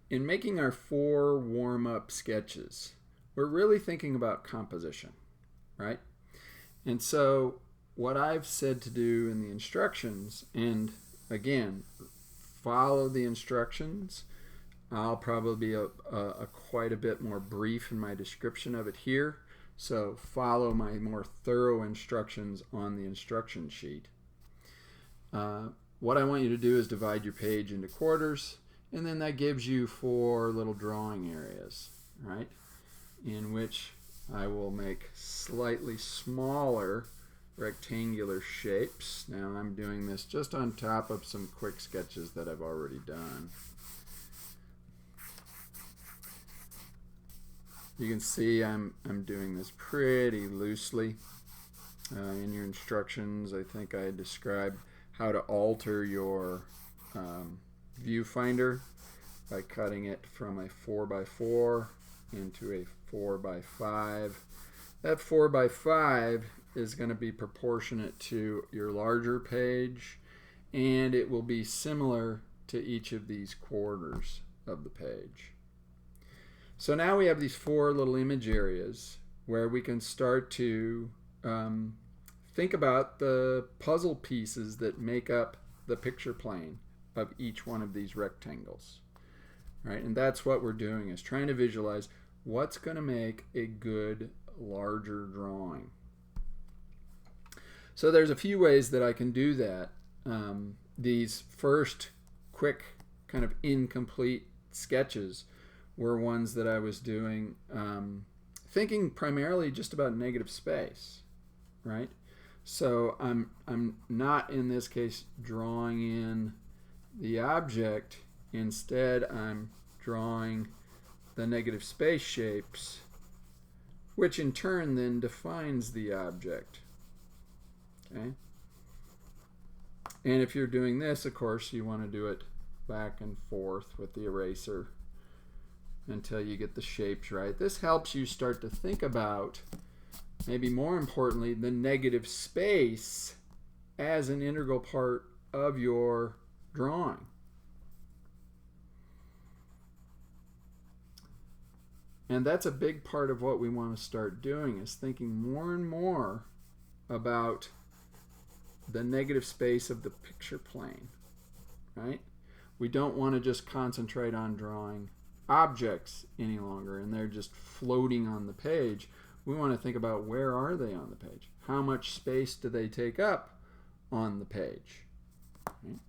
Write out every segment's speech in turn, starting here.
in making our 4 warm-up sketches, we're really thinking about composition, right? And so what I've said to do in the instructions, and again, follow the instructions. I'll probably be quite a bit more brief in my description of it here. So follow my more thorough instructions on the instruction sheet. What I want you to do is divide your page into quarters, and then that gives you 4 little drawing areas, right? In which I will make slightly smaller rectangular shapes. Now I'm doing this just on top of some quick sketches that I've already done. You can see I'm doing this pretty loosely. In your instructions, I think I described how to alter your viewfinder by cutting it from a 4x4 into a 4x5. That 4x5 is going to be proportionate to your larger page, and it will be similar to each of these quarters of the page. So now we have these 4 little image areas where we can start to think about the puzzle pieces that make up the picture plane of each one of these rectangles, right? And that's what we're doing, is trying to visualize what's going to make a good larger drawing. So there's a few ways that I can do that. These first quick kind of incomplete sketches were ones that I was doing thinking primarily just about negative space, right? So I'm not in this case drawing in the object. Instead, I'm drawing the negative space shapes, which in turn then defines the object. Okay? And if you're doing this, of course, you want to do it back and forth with the eraser until you get the shapes right. This helps you start to think about, maybe more importantly, the negative space as an integral part of your drawing. And that's a big part of what we want to start doing, is thinking more and more about the negative space of the picture plane, right? We don't want to just concentrate on drawing objects any longer and they're just floating on the page. We want to think about, where are they on the page? How much space do they take up on the page? Right?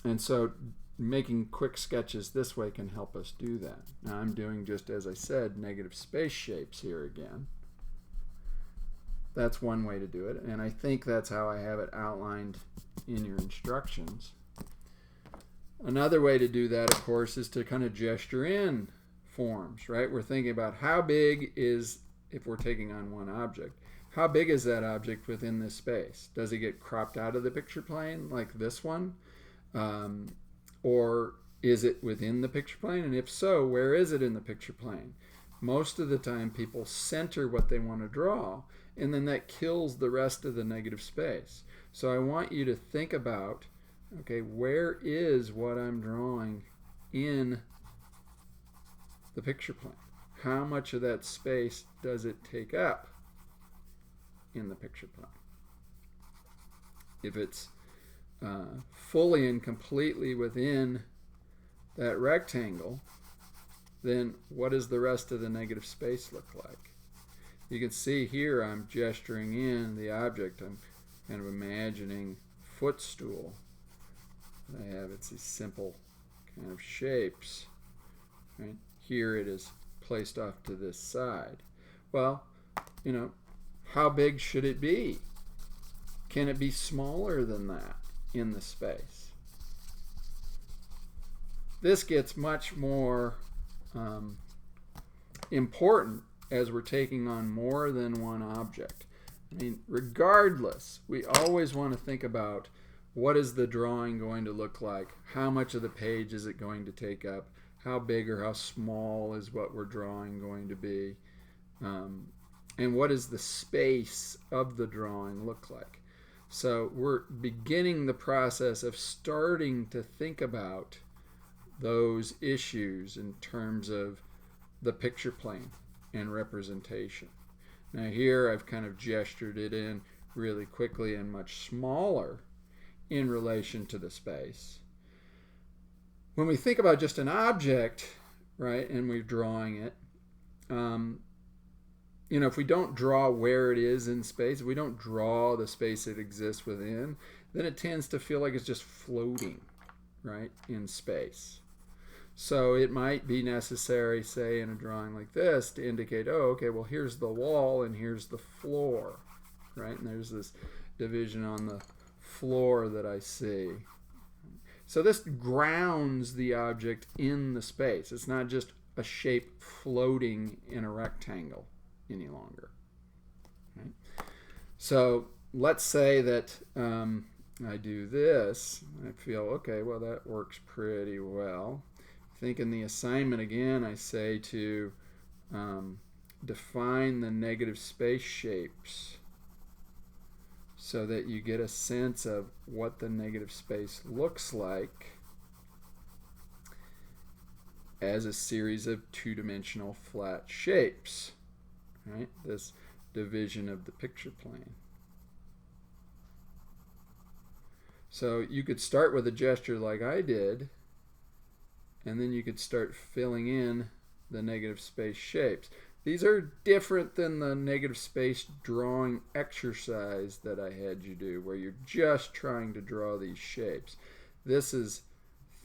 And so making quick sketches this way can help us do that. Now I'm doing, just as I said, negative space shapes here again. That's one way to do it, and I think that's how I have it outlined in your instructions. Another way to do that, of course, is to kind of gesture in forms, right? We're thinking about how big is, if we're taking on one object, how big is that object within this space? Does it get cropped out of the picture plane like this one? Or is it within the picture plane? And if so, where is it in the picture plane? Most of the time people center what they want to draw, and then that kills the rest of the negative space. So I want you to think about, okay, where is what I'm drawing in the picture plane? How much of that space does it take up in the picture plane? If it's fully and completely within that rectangle, then what does the rest of the negative space look like? You can see here I'm gesturing in the object. I'm kind of imagining footstool. I have, it's these simple kind of shapes. Right? Here it is placed off to this side. Well, you know, how big should it be? Can it be smaller than that in the space? This gets much more important as we're taking on more than one object. I mean, regardless, we always want to think about, what is the drawing going to look like? How much of the page is it going to take up? How big or how small is what we're drawing going to be? And what does the space of the drawing look like? So we're beginning the process of starting to think about those issues in terms of the picture plane and representation. Now here I've kind of gestured it in really quickly and much smaller in relation to the space. When we think about just an object, right, and we're drawing it, if we don't draw where it is in space, if we don't draw the space it exists within, then it tends to feel like it's just floating, right, in space. So it might be necessary, say, in a drawing like this, to indicate, oh, okay, well, here's the wall and here's the floor, right? And there's this division on the floor that I see. So this grounds the object in the space. It's not just a shape floating in a rectangle any longer. Right? So let's say that I do this. I feel, okay, well, that works pretty well. I think in the assignment again, I say to define the negative space shapes so that you get a sense of what the negative space looks like as a series of two-dimensional flat shapes, right? This division of the picture plane. So you could start with a gesture like I did, and then you could start filling in the negative space shapes. These are different than the negative space drawing exercise that I had you do, where you're just trying to draw these shapes. This is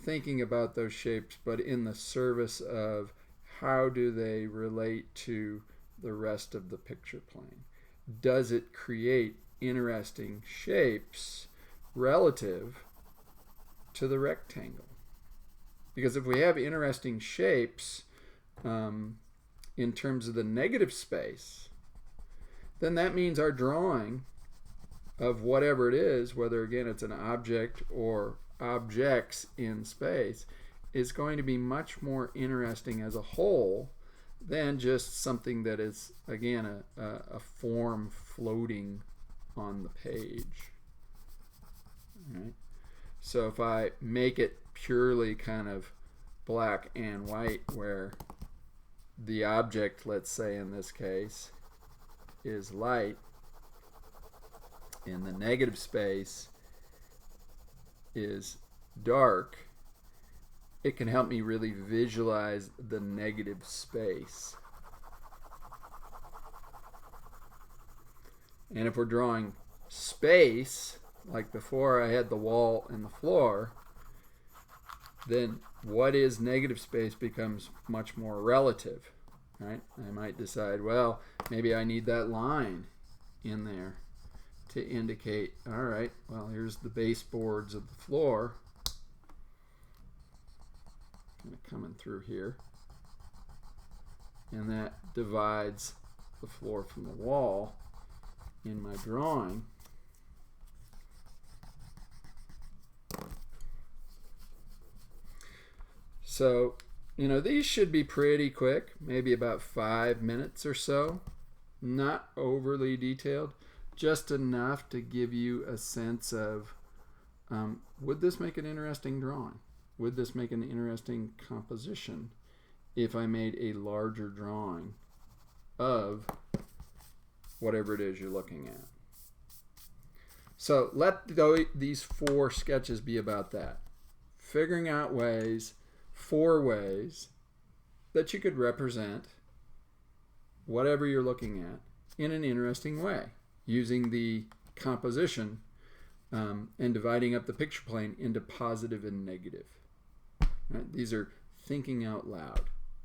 thinking about those shapes, but in the service of how do they relate to the rest of the picture plane. Does it create interesting shapes relative to the rectangle? Because if we have interesting shapes in terms of the negative space, then that means our drawing of whatever it is, whether again it's an object or objects in space, is going to be much more interesting as a whole than just something that is, again, a form floating on the page. All right? So if I make it purely kind of black and white, where the object, let's say in this case, is light, and the negative space is dark, it can help me really visualize the negative space. And if we're drawing space, like before I had the wall and the floor, then what is negative space becomes much more relative, right? I might decide, well, maybe I need that line in there to indicate, all right, well, here's the baseboards of the floor. Kind of coming through here. And that divides the floor from the wall in my drawing. So, these should be pretty quick, maybe about 5 minutes or so. Not overly detailed, just enough to give you a sense of, would this make an interesting drawing? Would this make an interesting composition if I made a larger drawing of whatever it is you're looking at? So let these 4 sketches be about that. Figuring out ways, 4 ways that you could represent whatever you're looking at in an interesting way, using the composition and dividing up the picture plane into positive and negative. Right? These are thinking out loud.